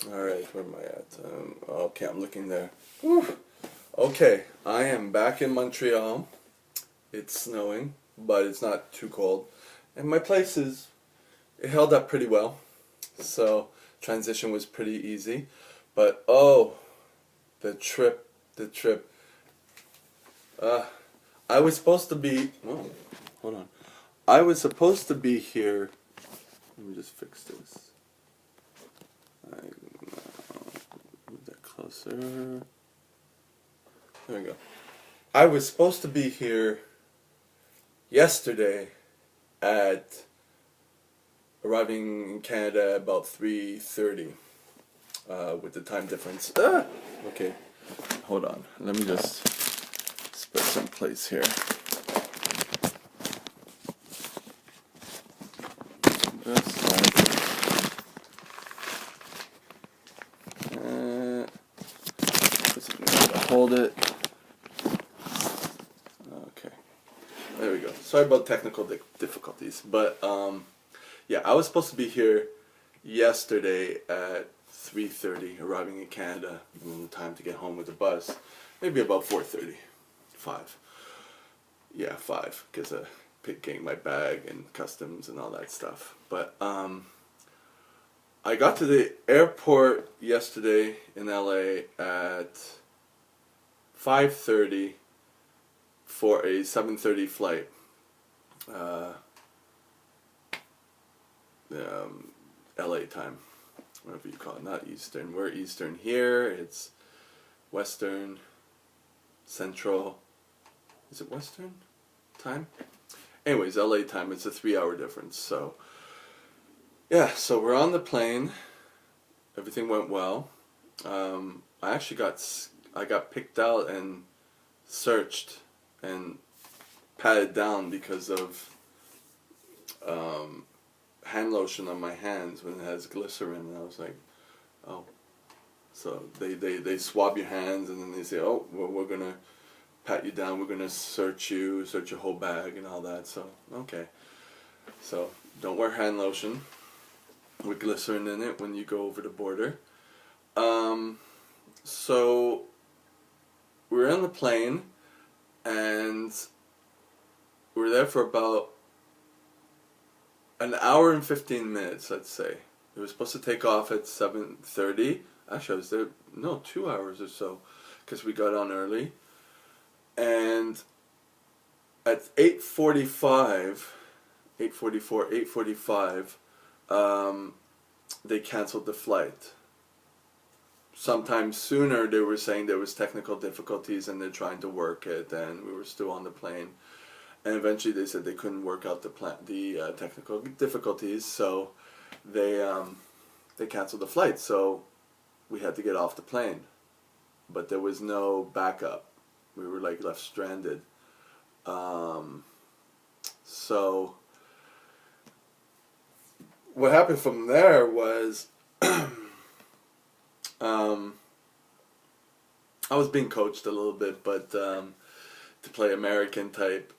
Alright, where am I at? Okay, I'm looking there. Whew. Okay, I am back in Montreal. It's snowing, but it's not too cold. And my place it held up pretty well. So, transition was pretty easy. But, oh, the trip. Uh, I was supposed to be, oh, hold on. I was supposed to be here. Let me just fix this. Move that closer. There we go. I was supposed to be here yesterday at arriving in Canada about 3:30 with the time difference. Okay, hold on. Let me just spread some place here. Hold it. Okay, there we go. Sorry about technical difficulties, but yeah, I was supposed to be here yesterday at 3:30, arriving in Canada, and time to get home with the bus, maybe about 4:30, 5. Yeah, 5, because getting my bag and customs and all that stuff. But I got to the airport yesterday in LA at 5:30 for a 7:30 flight. LA time, whatever you call it, not Eastern. We're Eastern here. It's Western, Central. Is it Western time? Anyways, LA time. It's a 3-hour difference. So yeah, so we're on the plane. Everything went well. I actually got picked out and searched and patted down because of hand lotion on my hands when it has glycerin, and I was like, oh. So they swab your hands, and then they say, oh, well, we're gonna pat you down, we're gonna search your whole bag and all that. So okay, so don't wear hand lotion with glycerin in it when you go over the border. So we're on the plane, and we're there for about an hour and 15 minutes, let's say. It was supposed to take off at 7:30. Actually, I was there, no, 2 hours or so, because we got on early. And at 8:45, 8:44, 8:45, they canceled the flight. Sometime sooner, they were saying there was technical difficulties and they're trying to work it, and we were still on the plane. And eventually they said they couldn't work out the technical difficulties, so they canceled the flight. So we had to get off the plane, but there was no backup. We were like left stranded. So what happened from there was I was being coached a little bit, but to play American type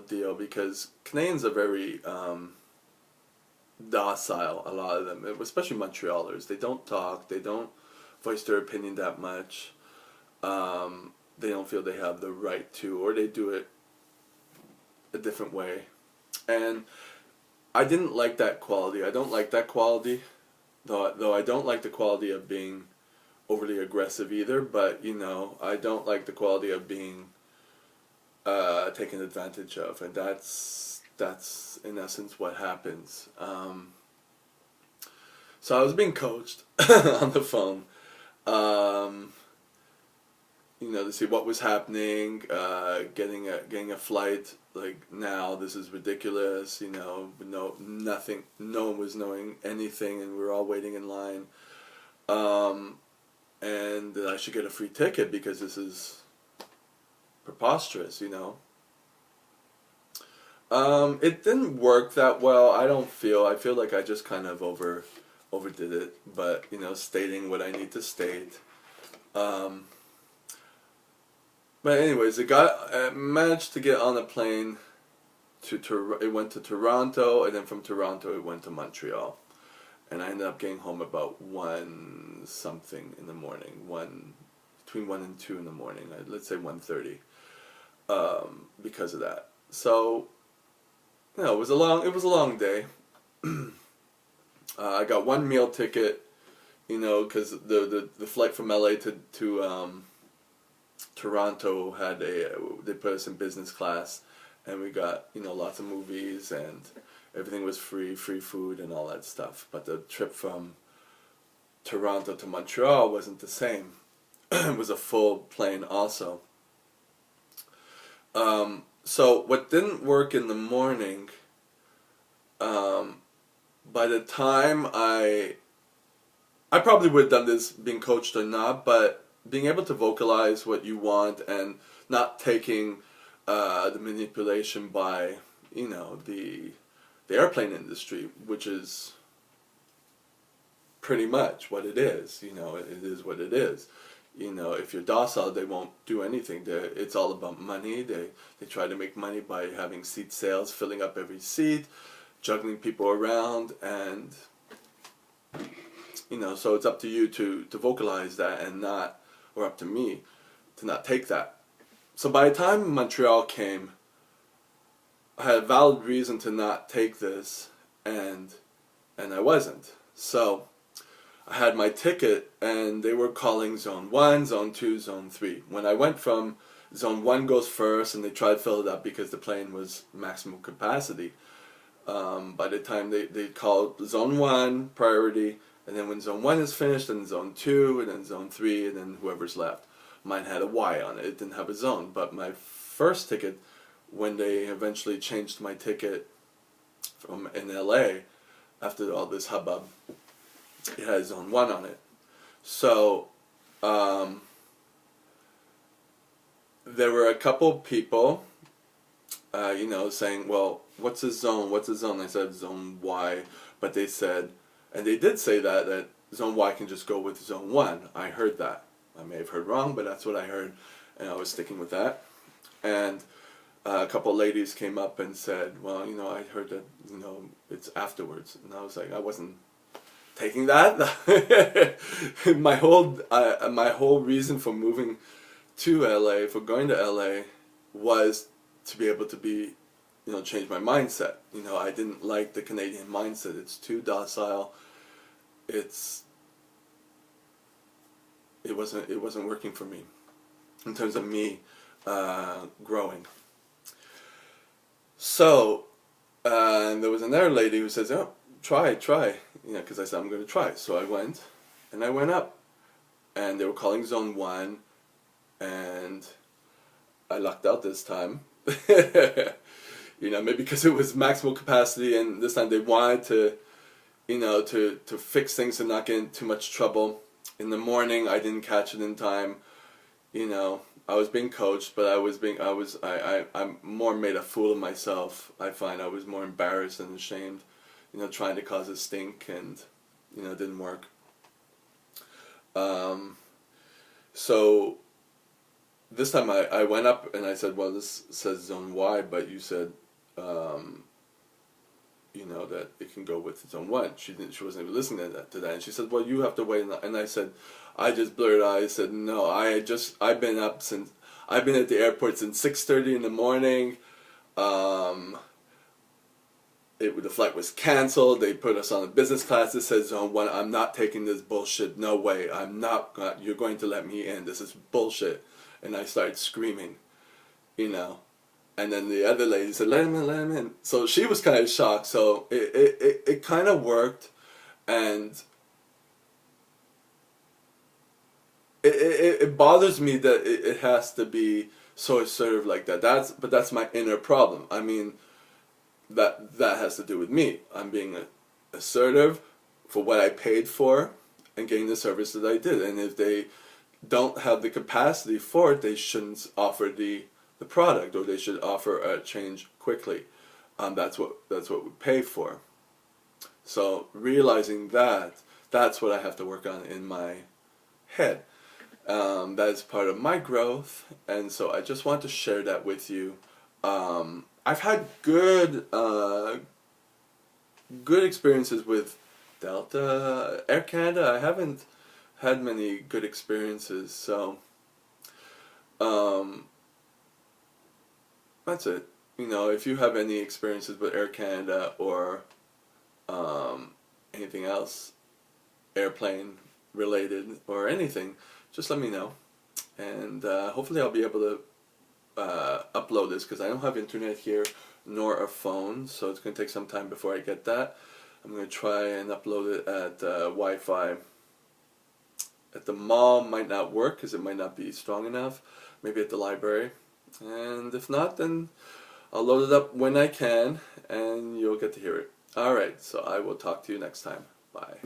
deal, because Canadians are very docile, a lot of them, especially Montrealers. They don't talk, they don't voice their opinion that much. They don't feel they have the right to, or they do it a different way. And I didn't like that quality. I don't like that quality, though I don't like the quality of being overly aggressive either, but I don't like the quality of being taken advantage of, and that's in essence what happens. So I was being coached on the phone, to see what was happening, getting a flight. Like, now this is ridiculous. Nothing. No one was knowing anything, and we were all waiting in line. And that I should get a free ticket because this is preposterous, It didn't work that well. I feel like I just kind of overdid it, but stating what I need to state. But anyways, managed to get on a plane it went to Toronto, and then from Toronto it went to Montreal. and I ended up getting home about 1 something in the morning, between 1 and 2 in the morning. Let's say 1:30, because of that. So, it was a long day. I got one meal ticket, because the flight from LA to Toronto they put us in business class, and we got lots of movies, and everything was free food and all that stuff. But the trip from Toronto to Montreal wasn't the same. It was a full plane also. So what didn't work in the morning, by the time I probably would have done this being coached or not, but being able to vocalize what you want and not taking the manipulation by the airplane industry, which is pretty much what it is. It is what it is. If you're docile, they won't do anything. It's all about money. They try to make money by having seat sales, filling up every seat, juggling people around, and so it's up to you to vocalize that, and not, or up to me to not take that. So by the time Montreal came, I had a valid reason to not take this, and I wasn't. So I had my ticket, and they were calling Zone 1, Zone 2, Zone 3. When I went from Zone 1 goes first, and they tried to fill it up because the plane was maximum capacity. By the time they called Zone 1 priority, and then when Zone 1 is finished, then Zone 2, and then Zone 3, and then whoever's left. Mine had a Y on it. It didn't have a zone. But my first ticket, when they eventually changed my ticket from in LA, after all this hubbub, it had Zone 1 on it. So there were a couple people, saying, well, what's a zone? What's a zone? I said Zone Y, but they said, and they did say that Zone Y can just go with Zone 1. I heard that. I may have heard wrong, but that's what I heard, and I was sticking with that. And a couple ladies came up and said, well, I heard that, it's afterwards. And I was like, I wasn't taking that. my whole reason for moving to LA, for going to LA, was to be able to be, change my mindset. I didn't like the Canadian mindset. It's too docile. It wasn't working for me in terms of me growing. So and there was another lady who says, oh, try, because I said I'm going to try. So I went, and I went up, and they were calling Zone 1, and I lucked out this time. Maybe because it was maximal capacity, and this time they wanted to, to fix things and not get in too much trouble. In the morning, I didn't catch it in time. I was being coached, but I more made a fool of myself. I find I was more embarrassed and ashamed, trying to cause a stink, and it didn't work. So this time I went up and I said, well, this says Zone Y, but you said, that it can go with Zone 1. She wasn't even listening to that, and she said, well, you have to wait. And I said, I just blurted out, I said, no, I've been at the airport since 6:30 in the morning. The flight was canceled. They put us on a business class that says Zone 1. I'm not taking this bullshit. No way. You're going to let me in. This is bullshit. And I started screaming, And then the other lady said, let him in. So she was kind of shocked. So it kind of worked. And it bothers me that it has to be so assertive like that. But that's my inner problem. I mean, that has to do with me. I'm being assertive for what I paid for and getting the service that I did. And if they don't have the capacity for it, they shouldn't offer the product, or they should offer a change quickly. That's what we pay for. So realizing that's what I have to work on in my head. That is part of my growth, and so I just want to share that with you. I've had good experiences with Delta, Air Canada, I haven't had many good experiences, so um, that's it. You know, if you have any experiences with Air Canada or um, anything else, airplane related or anything, just let me know. And hopefully I'll be able to upload this because I don't have internet here nor a phone, so it's going to take some time before I get that. I'm going to try and upload it at Wi-Fi. At the mall might not work because it might not be strong enough. Maybe at the library. And if not, then I'll load it up when I can and you'll get to hear it. Alright, so I will talk to you next time. Bye.